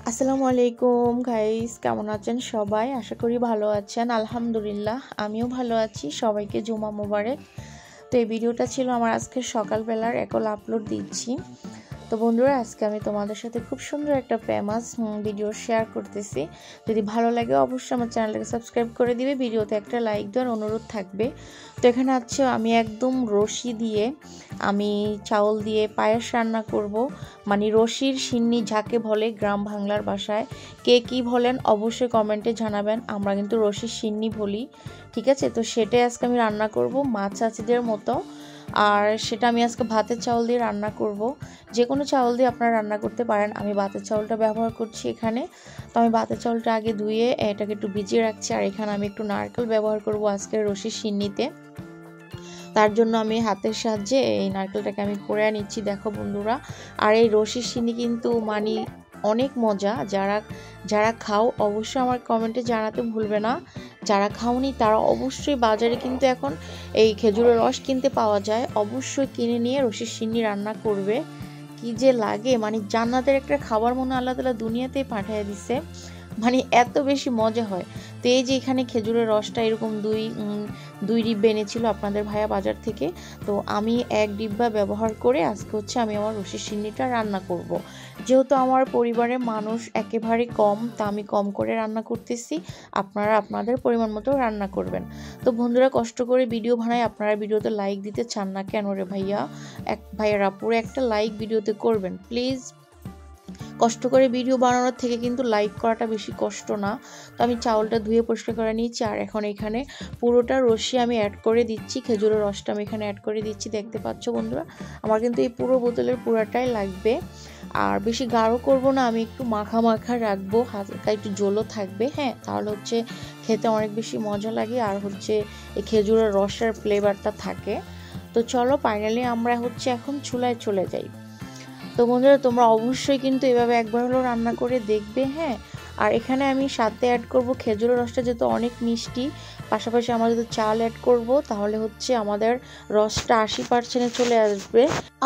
আসসালামু আলাইকুম গাইস, কেমন আছেন সবাই? আশা করি ভালো আছেন। আলহামদুলিল্লাহ আমিও ভালো আছি। সবাইকে জুমা মোবারক। তো এই ভিডিওটা ছিল আমার আজকে সকালবেলার এখন আপলোড দিচ্ছি। তো বন্ধুরা, আজকে আমি তোমাদের সাথে খুব সুন্দর একটা ফেমাস ভিডিও শেয়ার করতেছি। যদি ভালো লাগে অবশ্যই আমার চ্যানেলটাকে সাবস্ক্রাইব করে দিবে, ভিডিওতে একটা লাইক দেওয়ার অনুরোধ থাকবে। তো এখানে আছে আমি একদম রশি দিয়ে আমি চাউল দিয়ে পায়েস রান্না করব। মানে রশির সিন্নি যাকে বলে গ্রাম বাংলার ভাষায়, কে কী বলেন অবশ্যই কমেন্টে জানাবেন। আমরা কিন্তু রশির সিন্নি বলি, ঠিক আছে? তো সেটাই আজকে আমি রান্না করব মা চাচিদের মতো। আর সেটা আমি আজকে ভাতের চাউল দিয়ে রান্না করব। যে কোনো চাউল দিয়ে আপনারা রান্না করতে পারেন, আমি ভাতের চাউলটা ব্যবহার করছি এখানে। তো আমি ভাতের চাউলটা আগে ধুয়ে এটাকে একটু ভিজিয়ে রাখছি। আর এখানে আমি একটু নারকেল ব্যবহার করব আজকের রশির সিন্নিতে। তার জন্য আমি হাতের সাহায্যে এই নারকেলটাকে আমি কোড়ে নিচ্ছি, দেখো বন্ধুরা। আর এই রশির সিন্নি কিন্তু মানে অনেক মজা। যারা যারা খাও অবশ্যই আমার কমেন্টে জানাতে ভুলবে না। যারা খাওনি তারা অবশ্যই, বাজারে কিন্তু এখন এই খেজুরের রস কিনতে পাওয়া যায়, অবশ্যই কিনে নিয়ে রশির সিন্নি রান্না করবে। কি যে লাগে, মানে জান্নাতের একটা খাবার মনে আল্লাহ তাআলা দুনিয়াতেই পাঠিয়ে দিছে, মানে এত বেশি মজা হয়। তো এই যে এখানে খেজুরের রসটা এরকম দুই ডিব্বা এনেছিল আপনাদের ভাইয়া বাজার থেকে। তো আমি এক ডিব্বা ব্যবহার করে আজকে হচ্ছে আমি আমার রশির সিন্নিটা রান্না করব। যেহেতু আমার পরিবারের মানুষ একেবারে কম, তা আমি কম করে রান্না করতেছি। আপনারা আপনাদের পরিমাণ মতো রান্না করবেন। তো বন্ধুরা, কষ্ট করে ভিডিও বানাই, আপনারা ভিডিওতে লাইক দিতে চান না কেন রে ভাইয়া? ভাইয়ারা পুরো একটা লাইক ভিডিওতে করবেন প্লিজ। কষ্ট করে ভিডিও বানানোর থেকে কিন্তু লাইক করাটা বেশি কষ্ট না। তো আমি চাউলটা ধুয়ে পরিষ্কার করে নিয়েছি। আর এখন এখানে পুরোটা রসি আমি অ্যাড করে দিচ্ছি, খেজুরের রসটা আমি এখানে অ্যাড করে দিচ্ছি, দেখতে পাচ্ছ বন্ধুরা। আমার কিন্তু এই পুরো বোতলের পুরাটাই লাগবে। আর বেশি গাঢ় করব না, আমি একটু মাখা মাখা রাখবো, হালকা একটু জলও থাকবে। হ্যাঁ, তাহলে হচ্ছে খেতে অনেক বেশি মজা লাগে, আর হচ্ছে এই খেজুরের রসের ফ্লেভারটা থাকে। তো চলো ফাইনালি আমরা হচ্ছে এখন চুলায় চলে যাই। তো বন্ধুরা, তোমরা অবশ্যই কিন্তু এভাবে একবার হলেও রান্না করে দেখবে। হ্যাঁ, আর এখানে আমি সাথে অ্যাড করব খেজুরের রসটা, যেহেতু অনেক মিষ্টি। পাশাপাশি আমরা যদি চাল অ্যাড করব তাহলে হচ্ছে আমাদের রসটা 80% চলে আসবে।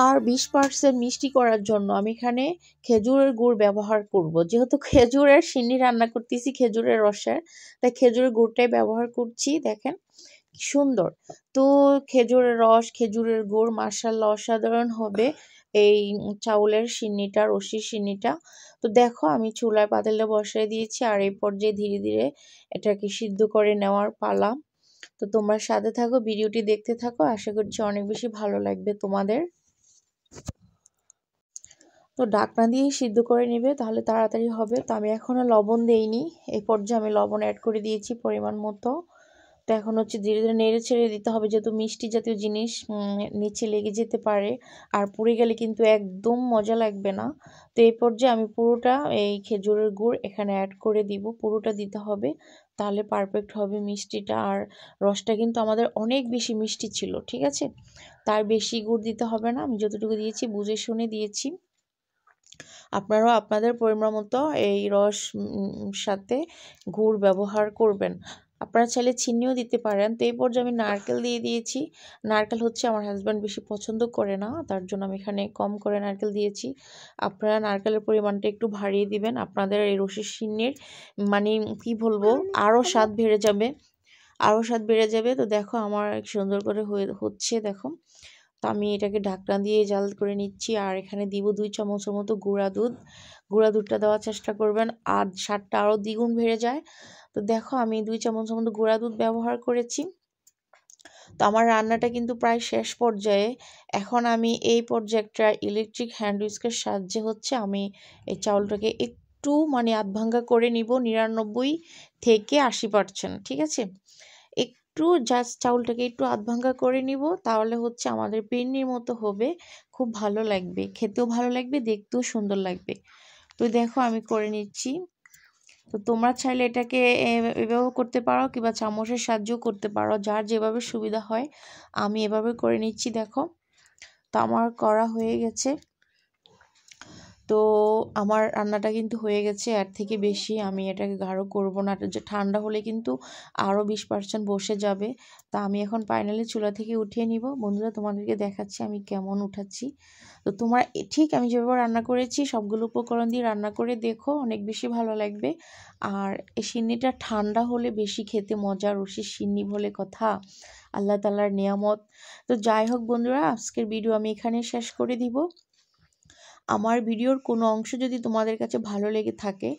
আর 20% মিষ্টি করার জন্য আমি এখানে খেজুরের গুড় ব্যবহার করব। যেহেতু খেজুরের সিন্নি রান্না করতেছি খেজুরের রসের, তাই খেজুরের গুড়টাই ব্যবহার করছি। দেখেন কি সুন্দর। তো খেজুরের রস, খেজুরের গুড় মাশাআল্লাহ অসাধারণ হবে এই চাউলের সিন্নিটা, রশির সিন্নিটা। তো দেখো আমি চুলায় পাতিলটা বসাই দিয়েছি, আর এই পর্যায়ে ধীরে ধীরে এটাকে সিদ্ধ করে নেওয়ার পালা। তো তোমরা সাথে থাকো, ভিডিওটি দেখতে থাকো, আশা করছি অনেক বেশি ভালো লাগবে তোমাদের। তো ঢাকনা দিয়ে সিদ্ধ করে নেবে, তাহলে তাড়াতাড়ি হবে। তো আমি এখনো লবণ দেইনি, এই পর্যায়ে আমি লবণ অ্যাড করে দিয়েছি পরিমাণ মতো। তো এখন হচ্ছে ধীরে ধীরে নেড়ে ছেড়ে দিতে হবে, যেহেতু মিষ্টি জাতীয় জিনিস নিচে লেগে যেতে পারে, আর পুড়ে গেলে কিন্তু একদম মজা লাগবে না। তো এই পর্যায়ে আমি পুরোটা এই খেজুরের গুড় এখানে অ্যাড করে দিব, পুরোটা দিতে হবে, তাহলে পারফেক্ট হবে মিষ্টিটা। আর রসটা কিন্তু আমাদের অনেক বেশি মিষ্টি ছিল, ঠিক আছে? তার বেশি গুড় দিতে হবে না, আমি যতটুকু দিয়েছি বুঝে শুনে দিয়েছি। আপনারাও আপনাদের পরিমাণ মতো এই রস সাথে গুড় ব্যবহার করবেন। আপনারা চাইলে চিনিও দিতে পারেন। তো এই পর্যায়ে আমি নারকেল দিয়ে দিয়েছি। নারকেল হচ্ছে আমার হাজব্যান্ড বেশি পছন্দ করে না, তার জন্য আমি এখানে কম করে নারকেল দিয়েছি। আপনারা নারকেলের পরিমাণটা একটু বাড়িয়ে দিবেন, আপনাদের এই রসির সিন্নির মানে কি বলবো, আরও স্বাদ বেড়ে যাবে, আরও স্বাদ বেড়ে যাবে। তো দেখো আমার সুন্দর করে হচ্ছে, দেখো। তো আমি এটাকে ঢাকনা দিয়ে জাল করে নিচ্ছি। আর এখানে দিব 2 চামচের মতো গুঁড়া দুধ। গুঁড়া দুধটা দেওয়ার চেষ্টা করবেন, আর স্বাদটা আরও দ্বিগুণ বেড়ে যায়। তো দেখো আমি 2 চামচের মতো গুঁড়া দুধ ব্যবহার করেছি। তো আমার রান্নাটা কিন্তু প্রায় শেষ পর্যায়ে। এখন আমি এই পর্যায়ে একটা ইলেকট্রিক হ্যান্ড হুইস্কের সাহায্যে হচ্ছে আমি এই চাউলটাকে একটু মানে আধ ভাঙ্গা করে নিব, 99 থেকে 80%, ঠিক আছে? একটু জাস্ট চাউলটাকে একটু আধ ভাঙ্গা করে নিব, তাহলে হচ্ছে আমাদের পিন্নির মতো হবে, খুব ভালো লাগবে, খেতেও ভালো লাগবে, দেখতেও সুন্দর লাগবে। তো দেখো আমি করে নিচ্ছি। তো তোমরা চাইলে এটাকে এভাবেও করতে পারো, কিংবা চামচের সাহায্যেও করতে পারো, যার যেভাবে সুবিধা হয়। আমি এভাবে করে নিচ্ছি, দেখো। তো আমার করা হয়ে গেছে। তো তো আমার রান্নাটা কিন্তু হয়ে গেছে, এর থেকে বেশি আমি এটাকে গাঢ় করব না, যে ঠান্ডা হলে কিন্তু আরও 20% বসে যাবে। তা আমি এখন ফাইনালি চুলা থেকে উঠিয়ে নিব। বন্ধুরা, তোমাদেরকে দেখাচ্ছি আমি কেমন উঠাচ্ছি। তো তোমরা ঠিক আমি যেভাবে রান্না করেছি সবগুলো উপকরণ দিয়ে রান্না করে দেখো, অনেক বেশি ভালো লাগবে। আর এই সিন্নিটা ঠান্ডা হলে বেশি খেতে মজা, রসির সিন্নি বলে কথা, আল্লাহ তাআলার নিয়ামত। তো যাই হোক বন্ধুরা, আজকের ভিডিও আমি এখানে শেষ করে দিব। আমার ভিডিওর কোনো অংশ যদি তোমাদের কাছে ভালো লেগে থাকে,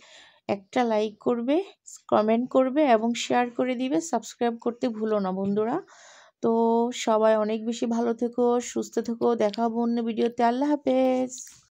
একটা লাইক করবে, কমেন্ট করবে এবং শেয়ার করে দিবে। সাবস্ক্রাইব করতে ভুলো না বন্ধুরা। তো সবাই অনেক বেশি ভালো থেকো, সুস্থ থেকো। দেখা হবে অন্য ভিডিওতে। আল্লাহ হাফেজ।